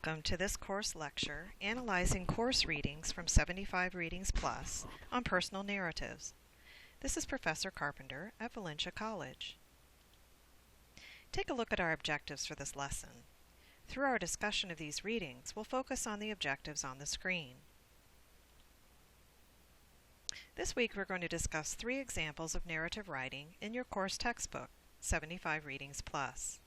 Welcome to this course lecture, analyzing course readings from 75 Readings Plus on personal narratives. This is Professor Carpenter at Valencia College. Take a look at our objectives for this lesson. Through our discussion of these readings, we'll focus on the objectives on the screen. This week we're going to discuss 3 examples of narrative writing in your course textbook, 75 Readings Plus.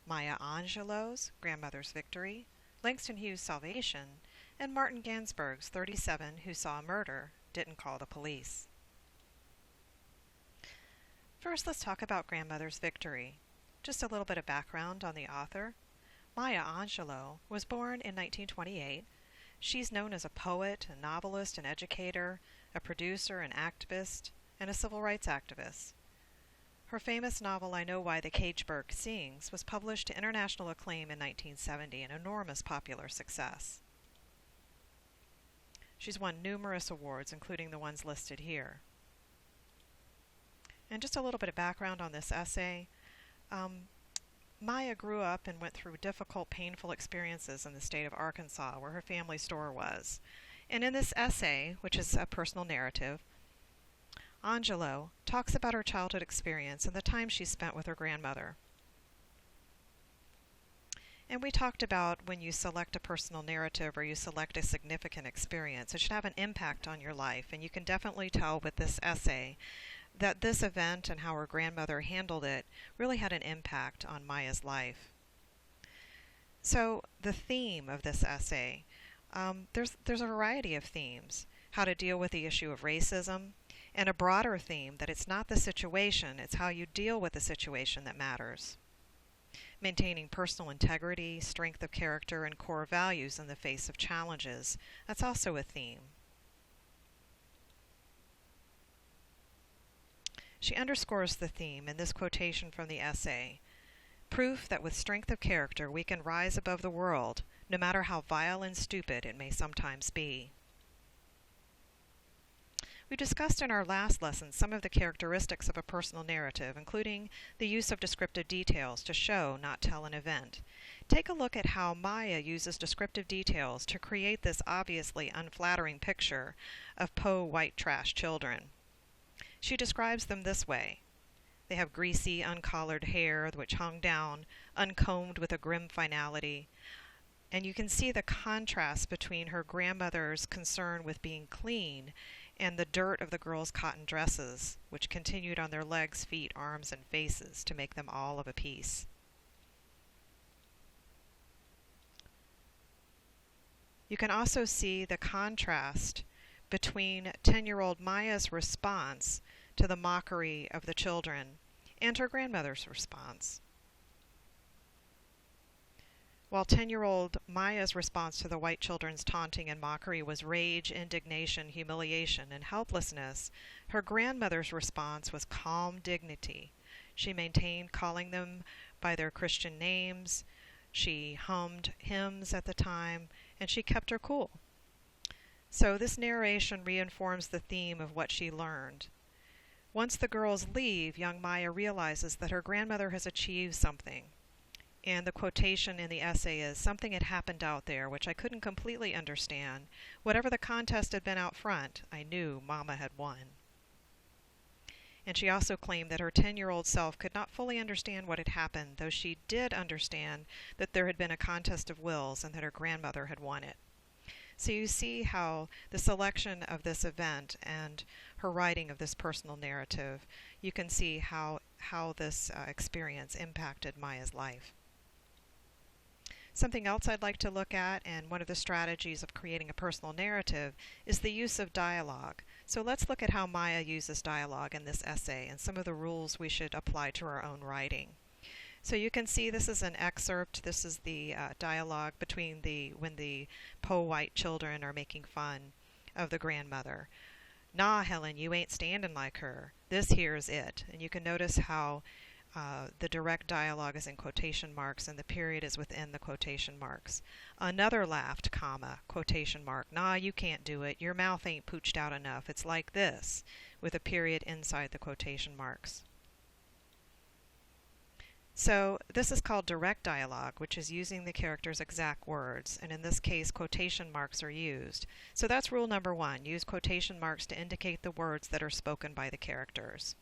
Maya Angelou's Grandmother's Victory, Langston Hughes' Salvation, and Martin Gansberg's 37 Who Saw Murder, Didn't Call the Police. First, let's talk about Grandmother's Victory. Just a little bit of background on the author. Maya Angelou was born in 1928. She's known as a poet, a novelist, an educator, a producer, an activist, and a civil rights activist. Her famous novel, I Know Why the Caged Bird Sings, was published to international acclaim in 1970, an enormous popular success. She's won numerous awards, including the ones listed here. And just a little bit of background on this essay. Maya grew up and went through difficult, painful experiences in the state of Arkansas, where her family store was. And in this essay, which is a personal narrative, Angelou talks about her childhood experience and the time she spent with her grandmother. And we talked about when you select a personal narrative or you select a significant experience, it should have an impact on your life. And you can definitely tell with this essay that this event and how her grandmother handled it really had an impact on Maya's life. So the theme of this essay, there's a variety of themes. How to deal with the issue of racism, and a broader theme that it's not the situation, it's how you deal with the situation that matters. Maintaining personal integrity, strength of character, and core values in the face of challenges, that's also a theme. She underscores the theme in this quotation from the essay, proof that with strength of character we can rise above the world, no matter how vile and stupid it may sometimes be. We discussed in our last lesson some of the characteristics of a personal narrative, including the use of descriptive details to show, not tell an event. Take a look at how Maya uses descriptive details to create this obviously unflattering picture of po white trash children. She describes them this way. They have greasy, uncollared hair which hung down, uncombed with a grim finality. And you can see the contrast between her grandmother's concern with being clean and the dirt of the girls' cotton dresses, which continued on their legs, feet, arms, and faces to make them all of a piece. You can also see the contrast between 10-year-old Maya's response to the mockery of the children and her grandmother's response. While 10-year-old Maya's response to the white children's taunting and mockery was rage, indignation, humiliation, and helplessness, her grandmother's response was calm dignity. She maintained calling them by their Christian names, she hummed hymns at the time, and she kept her cool. So this narration reinforms the theme of what she learned. Once the girls leave, young Maya realizes that her grandmother has achieved something. And the quotation in the essay is, something had happened out there which I couldn't completely understand. Whatever the contest had been out front, I knew Mama had won. And she also claimed that her 10-year-old self could not fully understand what had happened, though she did understand that there had been a contest of wills and that her grandmother had won it. So you see how the selection of this event and her writing of this personal narrative, you can see how this experience impacted Maya's life. Something else I'd like to look at, and one of the strategies of creating a personal narrative, is the use of dialogue. So let's look at how Maya uses dialogue in this essay and some of the rules we should apply to our own writing. So you can see this is an excerpt. This is the dialogue between when the po white children are making fun of the grandmother. Nah, Helen, you ain't standing like her. This here's it. And you can notice how the direct dialogue is in quotation marks and the period is within the quotation marks. Another laughed, comma, quotation mark. Nah, you can't do it. Your mouth ain't pooched out enough. It's like this, with a period inside the quotation marks. So this is called direct dialogue, which is using the character's exact words, and in this case, quotation marks are used. So that's rule number one, use quotation marks to indicate the words that are spoken by the characters.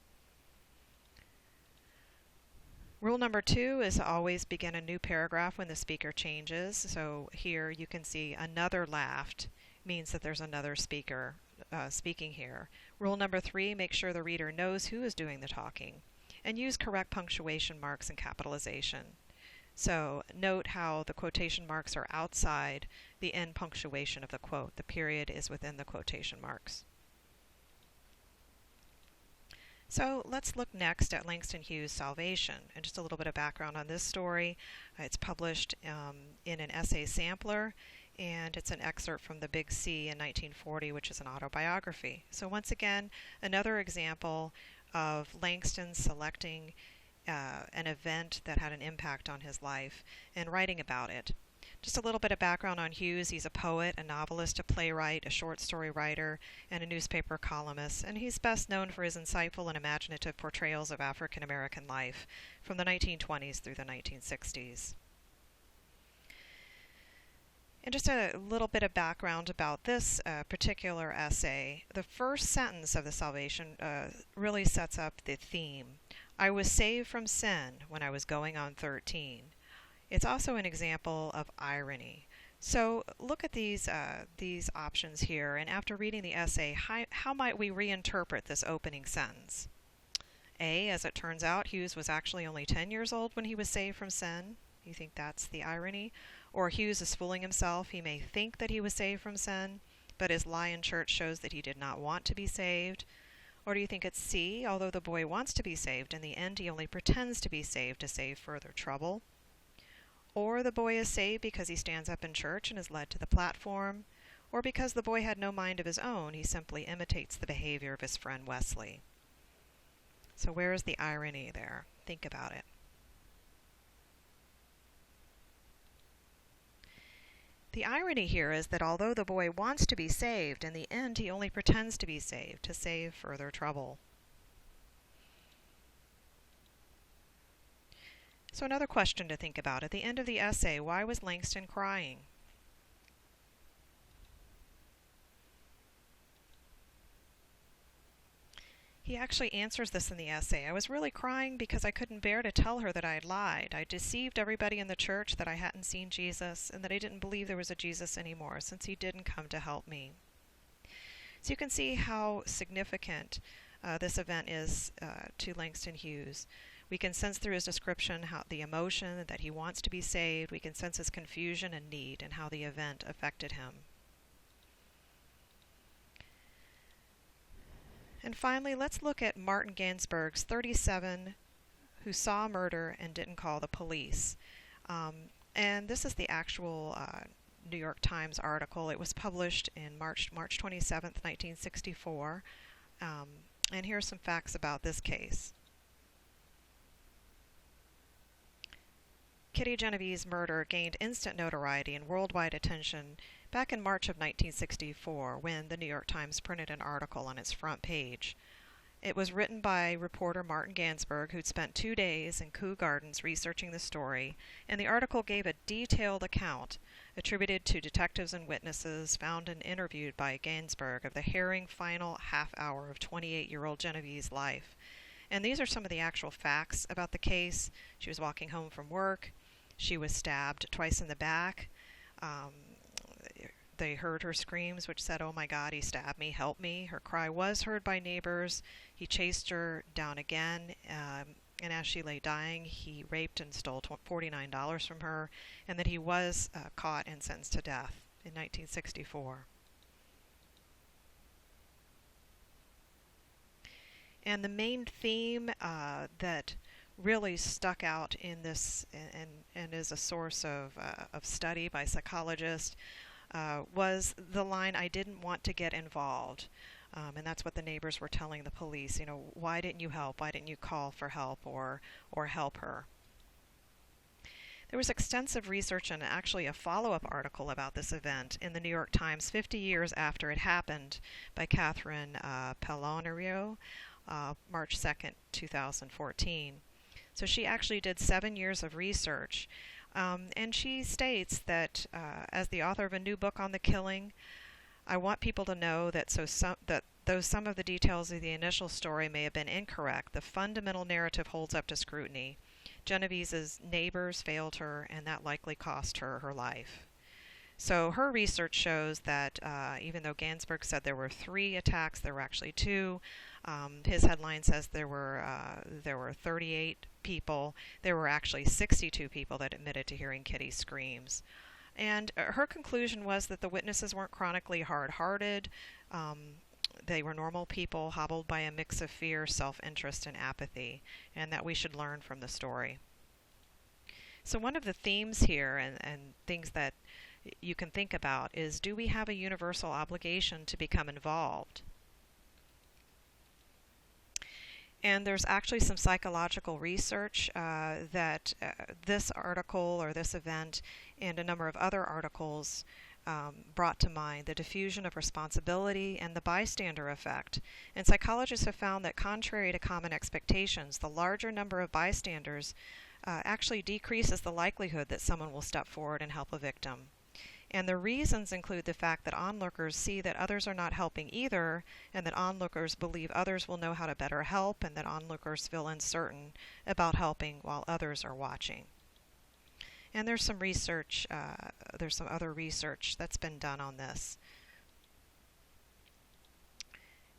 Rule number two is to always begin a new paragraph when the speaker changes. So here you can see another laughed means that there's another speaker speaking here. Rule number three, make sure the reader knows who is doing the talking, and use correct punctuation marks and capitalization. So note how the quotation marks are outside the end punctuation of the quote. The period is within the quotation marks. So let's look next at Langston Hughes' Salvation, and just a little bit of background on this story. It's published in an essay sampler, and it's an excerpt from The Big C in 1940, which is an autobiography. So once again, another example of Langston selecting an event that had an impact on his life and writing about it. Just a little bit of background on Hughes. He's a poet, a novelist, a playwright, a short story writer, and a newspaper columnist, and he's best known for his insightful and imaginative portrayals of African American life from the 1920s through the 1960s. And just a little bit of background about this particular essay. The first sentence of the Salvation really sets up the theme. I was saved from sin when I was going on 13. It's also an example of irony. So look at these options here, and after reading the essay, how might we reinterpret this opening sentence? A, as it turns out, Hughes was actually only 10 years old when he was saved from sin. You think that's the irony? Or Hughes is fooling himself. He may think that he was saved from sin, but his lie in church shows that he did not want to be saved. Or do you think it's C, although the boy wants to be saved, in the end he only pretends to be saved to save further trouble? Or the boy is saved because he stands up in church and is led to the platform? Or because the boy had no mind of his own, he simply imitates the behavior of his friend Wesley? So where is the irony there? Think about it. The irony here is that although the boy wants to be saved, in the end he only pretends to be saved to save further trouble. So another question to think about. At the end of the essay, why was Langston crying? He actually answers this in the essay. I was really crying because I couldn't bear to tell her that I had lied. I deceived everybody in the church that I hadn't seen Jesus and that I didn't believe there was a Jesus anymore since he didn't come to help me. So you can see how significant this event is to Langston Hughes. We can sense through his description how the emotion that he wants to be saved. We can sense his confusion and need and how the event affected him. And finally, let's look at Martin Gansberg's 37 who saw murder and didn't call the police. And this is the actual New York Times article. It was published in March 27th, 1964. And here are some facts about this case. Kitty Genevieve's murder gained instant notoriety and worldwide attention back in March of 1964 when the New York Times printed an article on its front page. It was written by reporter Martin Gansberg, who'd spent 2 days in Kew Gardens researching the story, and the article gave a detailed account attributed to detectives and witnesses found and interviewed by Gansberg of the harrowing final half hour of 28-year-old Genevieve's life. And these are some of the actual facts about the case. She was walking home from work. She was stabbed twice in the back. They heard her screams, which said, "Oh my God, he stabbed me, help me." Her cry was heard by neighbors. He chased her down again, and as she lay dying, he raped and stole $49 from her, and that he was caught and sentenced to death in 1964. And the main theme that really stuck out in this and is a source of study by psychologists was the line, "I didn't want to get involved." And that's what the neighbors were telling the police. You know, why didn't you help? Why didn't you call for help or help her? There was extensive research and actually a follow-up article about this event in the New York Times 50 years after it happened by Catherine Pellonario, March 2nd, 2014. So she actually did 7 years of research. And she states that as the author of a new book on the killing, I want people to know that though some of the details of the initial story may have been incorrect, the fundamental narrative holds up to scrutiny. Genevieve's neighbors failed her, and that likely cost her her life. So her research shows that even though Gansberg said there were 3 attacks, there were actually 2. His headline says there were 38 people. There were actually 62 people that admitted to hearing Kitty's screams. And her conclusion was that the witnesses weren't chronically hard-hearted. They were normal people hobbled by a mix of fear, self-interest, and apathy, and that we should learn from the story. So one of the themes here and things that you can think about is, do we have a universal obligation to become involved? And there's actually some psychological research that this article or this event and a number of other articles brought to mind: the diffusion of responsibility and the bystander effect. And psychologists have found that contrary to common expectations, the larger number of bystanders actually decreases the likelihood that someone will step forward and help a victim. And the reasons include the fact that onlookers see that others are not helping either, and that onlookers believe others will know how to better help, and that onlookers feel uncertain about helping while others are watching. And there's some research, there's some other research that's been done on this.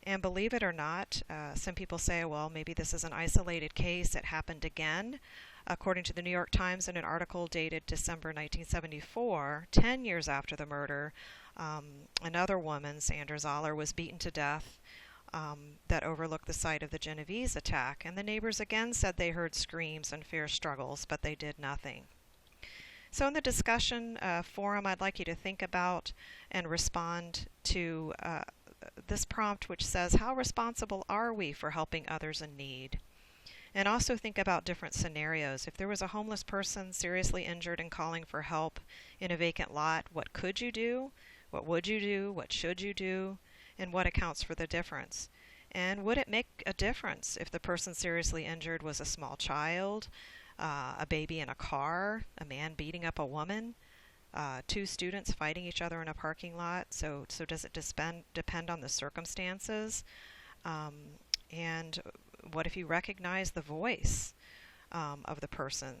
And believe it or not, some people say, well, maybe this is an isolated case, it happened again. According to the New York Times, in an article dated December 1974, 10 years after the murder, another woman, Sandra Zoller, was beaten to death that overlooked the site of the Genovese attack. And the neighbors again said they heard screams and fierce struggles, but they did nothing. So in the discussion forum, I'd like you to think about and respond to this prompt, which says, how responsible are we for helping others in need? And also think about different scenarios. If there was a homeless person seriously injured and calling for help in a vacant lot, what could you do? What would you do? What should you do? And what accounts for the difference? And would it make a difference if the person seriously injured was a small child, a baby in a car, a man beating up a woman, 2 students fighting each other in a parking lot? So does it depend on the circumstances? And what if you recognize the voice of the person?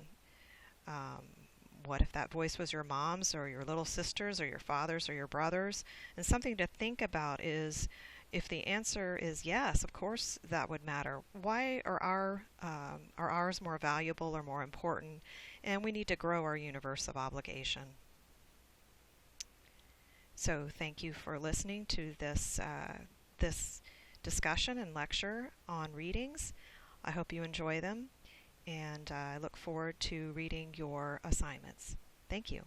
What if that voice was your mom's or your little sister's or your father's or your brother's? And something to think about is, if the answer is yes, of course that would matter. Why are ours more valuable or more important? And we need to grow our universe of obligation. So thank you for listening to this discussion and lecture on readings. I hope you enjoy them, and I look forward to reading your assignments. Thank you.